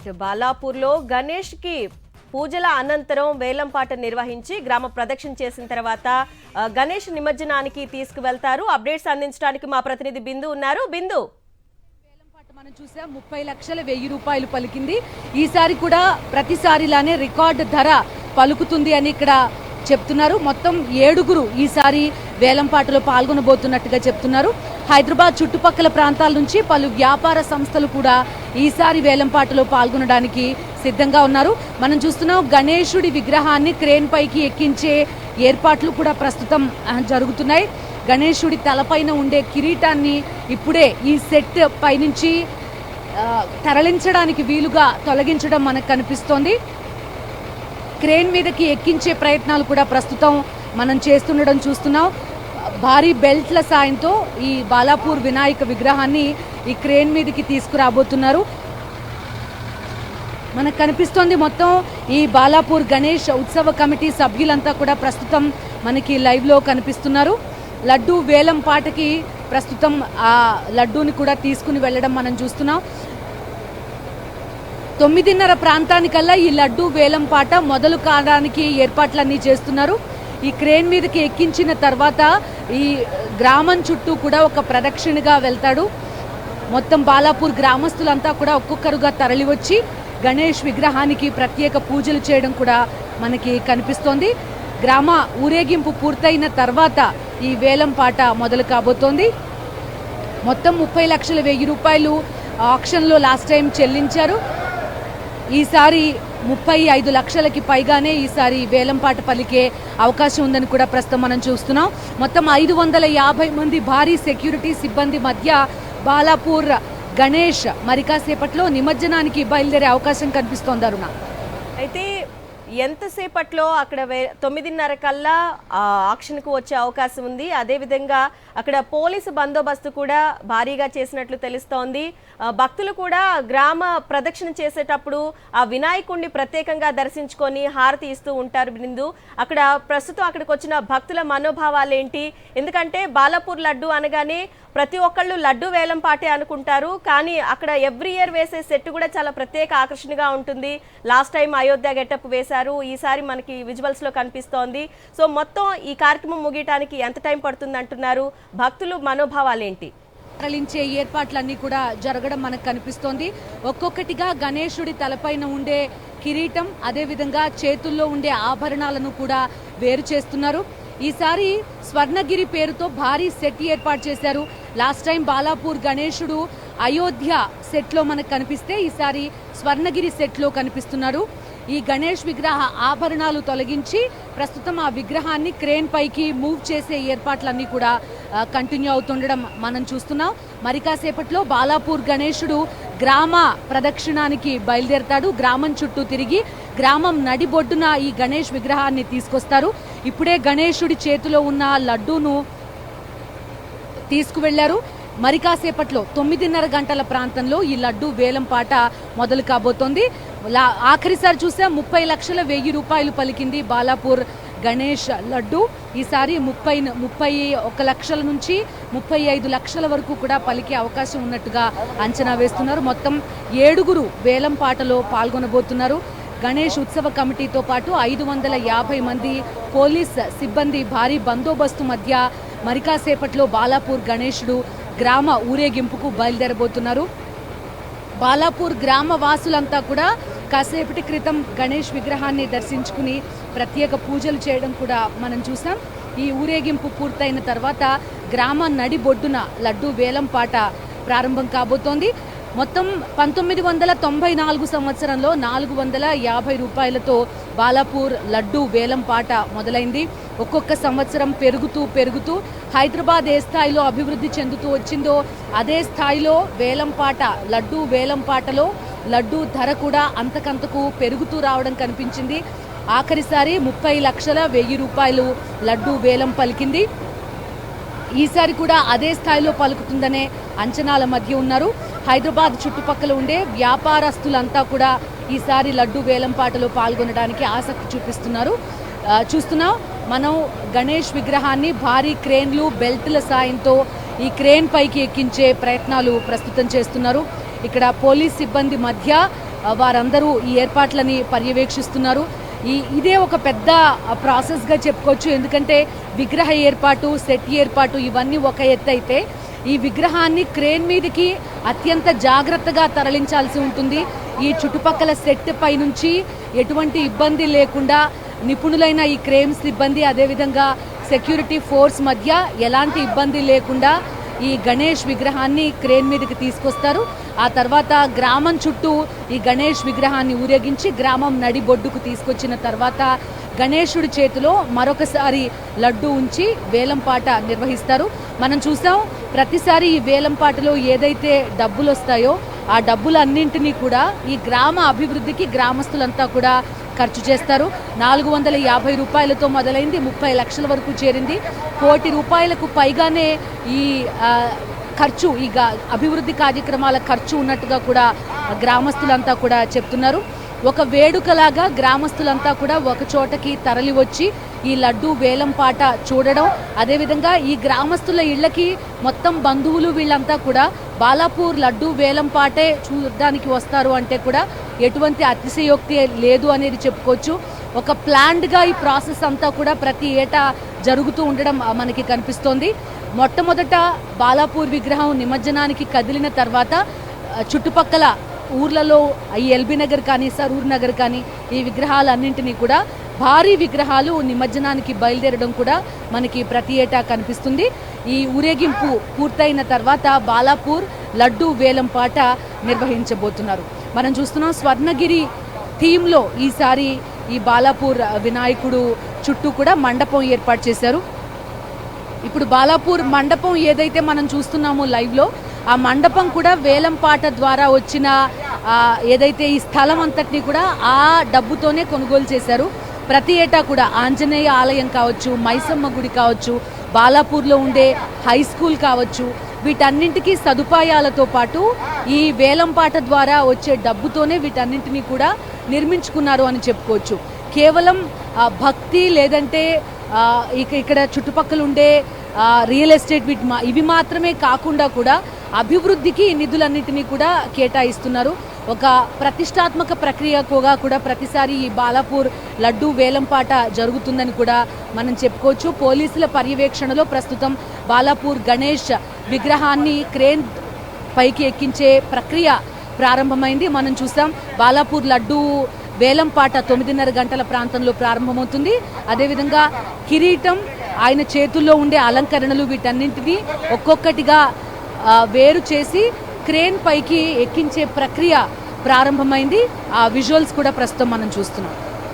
Right బాలాపూర్లో Ganesh కి పూజల అనంతరం వేలంపాట నిర్వహించి గ్రామ ప్రదక్షిణ చేసిన తర్వాత గణేష్ నిమజ్జనానికి తీసుకువెళ్తారు. అప్డేట్స్ అందించడానికి మా ప్రతినిధి బిందు ఉన్నారు. బిందు, వేలంపాట మనం చూసాం, 30 లక్షల 1000 రూపాయలు పలికింది. ఈసారి కూడా ప్రతిసారిలానే రికార్డు ధర పలుకుతుంది అని ఇక్కడ చెప్తున్నారు. మొత్తం 7గురు ఈసారి వేలంపాటలో పాల్గొనబోతున్నట్టుగా చెప్తున్నారు. హైదరాబాద్ చుట్టుపక్కల ప్రాంతాల నుంచి పలు వ్యాపార సంస్థలు కూడా ఈసారి వేలంపాటలో పాల్గొనడానికి సిద్ధంగా ఉన్నారు. మనం చూస్తున్నాం, గణేశుడి విగ్రహాన్ని క్రేన్ పైకి ఎక్కించే ఏర్పాట్లు కూడా ప్రస్తుతం జరుగుతున్నాయి. గణేశుడి తలపైన ఉండే కిరీటాన్ని ఇప్పుడే ఈ సెట్ పైనుంచి తరలించడానికి వీలుగా తొలగించడం మనకు కనిపిస్తోంది. క్రేన్ మీదకి ఎక్కించే ప్రయత్నాలు కూడా ప్రస్తుతం మనం చేస్తుండడం చూస్తున్నాం. భారీ బెల్ట్ల సాయంతో ఈ బాలాపూర్ వినాయక విగ్రహాన్ని ఈ క్రేన్ మీదకి తీసుకురాబోతున్నారు. మనకు కనిపిస్తోంది మొత్తం ఈ బాలాపూర్ గణేష్ ఉత్సవ కమిటీ సభ్యులంతా కూడా ప్రస్తుతం మనకి లైవ్లో కనిపిస్తున్నారు. లడ్డూ వేలం పాటకి ప్రస్తుతం ఆ లడ్డూని కూడా తీసుకుని వెళ్ళడం మనం చూస్తున్నాం. 9:30 ప్రాంతానికల్లా ఈ లడ్డూ వేలం పాట మొదలు కావడానికి ఏర్పాట్లన్నీ చేస్తున్నారు. ఈ క్రేన్ మీదకి ఎక్కించిన తర్వాత ఈ గ్రామం చుట్టూ కూడా ఒక ప్రదక్షిణగా వెళ్తాడు. మొత్తం బాలాపూర్ గ్రామస్తులంతా కూడా ఒక్కొక్కరుగా తరలివచ్చి గణేష్ విగ్రహానికి ప్రత్యేక పూజలు చేయడం కూడా మనకి కనిపిస్తోంది. గ్రామ ఊరేగింపు పూర్తయిన తర్వాత ఈ వేలం పాట మొదలు కాబోతోంది. మొత్తం 30 లక్షల 1000 రూపాయలు ఆక్షన్లో లాస్ట్ టైం చెల్లించారు. ఈసారి 35 లక్షలకి పైగానే ఈసారి వేలంపాట పలికే అవకాశం ఉందని కూడా ప్రస్తుతం మనం చూస్తున్నాం. మొత్తం 550 మంది భారీ సెక్యూరిటీ సిబ్బంది మధ్య బాలాపూర్ గణేష్ మరి కాసేపట్లో నిమజ్జనానికి బయలుదేరే అవకాశం కనిపిస్తోంది. అరుణ, అయితే ఎంతసేపట్లో అక్కడ 9:30 కల్లా ఆక్షన్కు వచ్చే అవకాశం ఉంది. అదేవిధంగా అక్కడ పోలీసు బందోబస్తు కూడా భారీగా చేసినట్లు తెలుస్తోంది. భక్తులు కూడా గ్రామ ప్రదక్షిణ చేసేటప్పుడు ఆ వినాయకుడిని ప్రత్యేకంగా దర్శించుకొని హారతి ఇస్తూ ఉంటారు. బిందు, అక్కడ ప్రస్తుతం అక్కడికి వచ్చిన భక్తుల మనోభావాలు ఏంటి? ఎందుకంటే బాలాపూర్ లడ్డు అనగానే ప్రతి ఒక్కళ్ళు లడ్డు వేలం పాటే అనుకుంటారు, కానీ అక్కడ ఎవ్రీ ఇయర్ వేసే సెట్ కూడా చాలా ప్రత్యేక ఆకర్షణగా ఉంటుంది. లాస్ట్ టైం అయోధ్య గెటప్ వేశారు, ఈసారి మనకి విజువల్స్ లో కనిపిస్తోంది. సో మొత్తం ఈ కార్యక్రమం ముగియటానికి ఎంత టైం పడుతుంది అంటున్నారు? భక్తులు మనోభావాలు ఏంటి? తరలించే ఏర్పాట్లన్నీ కూడా జరగడం మనకు కనిపిస్తోంది. ఒక్కొక్కటిగా గణేశుడి తలపైన ఉండే కిరీటం, అదేవిధంగా చేతుల్లో ఉండే ఆభరణాలను కూడా వేరు చేస్తున్నారు. ఈసారి స్వర్ణగిరి పేరుతో భారీ సెట్ ఏర్పాటు చేశారు. లాస్ట్ టైం బాలాపూర్ గణేశుడు అయోధ్య సెట్లో మనకు కనిపిస్తే ఈసారి స్వర్ణగిరి సెట్లో కనిపిస్తున్నారు. ఈ గణేష్ విగ్రహ ఆభరణాలు తొలగించి ప్రస్తుతం ఆ విగ్రహాన్ని క్రేన్ పైకి మూవ్ చేసే ఏర్పాట్లన్నీ కూడా కంటిన్యూ అవుతుండడం మనం చూస్తున్నాం. మరి కాసేపట్లో బాలాపూర్ గణేశుడు గ్రామ ప్రదక్షిణానికి బయలుదేరతాడు. గ్రామం చుట్టూ తిరిగి గ్రామం నడిబొడ్డున ఈ గణేష్ విగ్రహాన్ని తీసుకొస్తారు. ఇప్పుడే గణేశుడి చేతిలో ఉన్న లడ్డూను తీసుకువెళ్లారు. మరి కాసేపట్లో 9:30 గంటల ప్రాంతంలో ఈ లడ్డు వేలం పాట మొదలు కాబోతోంది. ఆఖరిసారి చూసా 30 లక్షల 1000 రూపాయలు పలికింది బాలాపూర్ గణేష్ లడ్డు. ఈసారి 31 లక్షల నుంచి 35 లక్షల వరకు కూడా పలికే అవకాశం ఉన్నట్టుగా అంచనా వేస్తున్నారు. మొత్తం 7గురు వేలం పాటలో పాల్గొనబోతున్నారు. గణేష్ ఉత్సవ కమిటీతో పాటు 550 మంది పోలీస్ సిబ్బంది భారీ బందోబస్తు మధ్య మరి కాసేపట్లో బాలాపూర్ గణేశుడు గ్రామ ఊరేగింపుకు బయలుదేరబోతున్నారు. బాలాపూర్ గ్రామ వాసులంతా కూడా కాసేపటి క్రితం గణేష్ విగ్రహాన్ని దర్శించుకుని ప్రత్యేక పూజలు చేయడం కూడా మనం చూసాం. ఈ ఊరేగింపు పూర్తయిన తర్వాత గ్రామ నడిబొడ్డున లడ్డు వేలం పాట ప్రారంభం కాబోతోంది. మొత్తం 1994 సంవత్సరంలో 450 రూపాయలతో బాలాపూర్ లడ్డు వేలం పాట మొదలైంది. ఒక్కొక్క సంవత్సరం పెరుగుతూ హైదరాబాద్ ఏ స్థాయిలో అభివృద్ధి చెందుతూ వచ్చిందో అదే స్థాయిలో వేలంపాట లడ్డు వేలంపాటలో లడ్డు ధర కూడా అంతకంతకు పెరుగుతూ రావడం కనిపించింది. ఆఖరిసారి 30 లక్షల 1000 రూపాయలు లడ్డు వేలం పలికింది. ఈసారి కూడా అదే స్థాయిలో పలుకుతుందనే అంచనాల మధ్య ఉన్నారు. హైదరాబాద్ చుట్టుపక్కల ఉండే వ్యాపారస్తులంతా కూడా ఈసారి లడ్డు వేలంపాటలో పాల్గొనడానికి ఆసక్తి చూపిస్తున్నారు. చూస్తున్నాం మనం గణేష్ విగ్రహాన్ని భారీ క్రేన్లు బెల్ట్ల సాయంతో ఈ క్రేన్ పైకి ఎక్కించే ప్రయత్నాలు ప్రస్తుతం చేస్తున్నారు. ఇక్కడ పోలీస్ సిబ్బంది మధ్య వారందరూ ఈ ఏర్పాట్లని పర్యవేక్షిస్తున్నారు. ఇదే ఒక పెద్ద ప్రాసెస్గా చెప్పుకోవచ్చు. ఎందుకంటే విగ్రహ ఏర్పాటు, సెట్ ఏర్పాటు ఇవన్నీ ఒక ఎత్తు అయితే, ఈ విగ్రహాన్ని క్రేన్ మీదకి అత్యంత జాగ్రత్తగా తరలించాల్సి ఉంటుంది. ఈ చుట్టుపక్కల సెట్ పై నుంచి ఎటువంటి ఇబ్బంది లేకుండా నిపుణులైన ఈ క్రేన్ సిబ్బంది, అదేవిధంగా సెక్యూరిటీ ఫోర్స్ మధ్య ఎలాంటి ఇబ్బంది లేకుండా ఈ గణేష్ విగ్రహాన్ని క్రేన్ మీదకి తీసుకొస్తారు. ఆ తర్వాత గ్రామం చుట్టూ ఈ గణేష్ విగ్రహాన్ని ఊరేగించి గ్రామం నడిబొడ్డుకు తీసుకొచ్చిన తర్వాత గణేశుడి చేతిలో మరొకసారి లడ్డు ఉంచి వేలంపాట నిర్వహిస్తారు. మనం చూసాం, ప్రతిసారి ఈ వేలంపాటలో ఏదైతే డబ్బులు వస్తాయో ఆ డబ్బులన్నింటినీ కూడా ఈ గ్రామ అభివృద్ధికి గ్రామస్తులంతా కూడా ఖర్చు చేస్తారు. 450 రూపాయలతో మొదలైంది, 30 లక్షల వరకు చేరింది. 1 కోటి రూపాయలకు పైగానే ఈ ఖర్చు, ఈ అభివృద్ధి కార్యక్రమాల ఖర్చు ఉన్నట్టుగా కూడా గ్రామస్తులంతా కూడా చెప్తున్నారు. ఒక వేడుకలాగా గ్రామస్తులంతా కూడా ఒక చోటకి తరలి వచ్చి ఈ లడ్డు వేలంపాట చూడడం, అదేవిధంగా ఈ గ్రామస్తుల ఇళ్లకి మొత్తం బంధువులు వీళ్ళంతా కూడా బాలాపూర్ లడ్డు వేలంపాటే చూడడానికి వస్తారు అంటే కూడా ఎటువంటి అతిశయోక్తి లేదు అనేది చెప్పుకోవచ్చు. ఒక ప్లాన్డ్గా ఈ ప్రాసెస్ అంతా కూడా ప్రతి ఏటా జరుగుతూ ఉండడం మనకి కనిపిస్తోంది. మొట్టమొదట బాలాపూర్ విగ్రహం నిమజ్జనానికి కదిలిన తర్వాత చుట్టుపక్కల ఊర్లలో ఈ ఎల్బీ నగర్ కానీ, సరూర్ నగర్ కానీ ఈ విగ్రహాలన్నింటినీ కూడా, భారీ విగ్రహాలు నిమజ్జనానికి బయలుదేరడం కూడా మనకి ప్రతి ఏటా కనిపిస్తుంది. ఈ ఊరేగింపు పూర్తయిన తర్వాత బాలాపూర్ లడ్డు వేలంపాట నిర్వహించబోతున్నారు. మనం చూస్తున్నాం, స్వర్ణగిరి థీమ్లో ఈసారి ఈ బాలాపూర్ వినాయకుడు చుట్టూ కూడా మండపం ఏర్పాటు చేశారు. ఇప్పుడు బాలాపూర్ మండపం ఏదైతే మనం చూస్తున్నామో లైవ్లో, ఆ మండపం కూడా వేలంపాట ద్వారా వచ్చిన ఏదైతే ఈ స్థలం అంతటినీ కూడా ఆ డబ్బుతోనే కొనుగోలు చేశారు. ప్రతి ఏటా కూడా ఆంజనేయ ఆలయం కావచ్చు, మైసమ్మ గుడి కావచ్చు, బాలాపూర్లో ఉండే హై స్కూల్ కావచ్చు, వీటన్నింటికీ సదుపాయాలతో పాటు ఈ వేలంపాట ద్వారా వచ్చే డబ్బుతోనే వీటన్నింటినీ కూడా నిర్మించుకున్నారు అని చెప్పుకోవచ్చు. కేవలం భక్తి లేదంటే ఇక్కడ చుట్టుపక్కల ఉండే రియల్ ఎస్టేట్ ఇవి మాత్రమే కాకుండా కూడా అభివృద్ధికి నిధులన్నింటినీ కూడా కేటాయిస్తున్నారు. ఒక ప్రతిష్టాత్మక ప్రక్రియగా కూడా ప్రతిసారి ఈ బాలాపూర్ లడ్డు వేలంపాట జరుగుతుందని కూడా మనం చెప్పుకోవచ్చు. పోలీసుల పర్యవేక్షణలో ప్రస్తుతం బాలాపూర్ గణేష్ విగ్రహాన్ని క్రేన్ పైకి ఎక్కించే ప్రక్రియ ప్రారంభమైంది. మనం చూసాం, బాలాపూర్ లడ్డు వేలంపాట 9:30 గంటల ప్రాంతంలో ప్రారంభమవుతుంది. అదేవిధంగా కిరీటం, ఆయన చేతుల్లో ఉండే అలంకరణలు వీటన్నింటినీ ఒక్కొక్కటిగా వేరు చేసి క్రేన్ పైకి ఎక్కించే ప్రక్రియ ప్రారంభమైంది. ఆ విజువల్స్ కూడా ప్రస్తుతం మనం చూస్తున్నాం.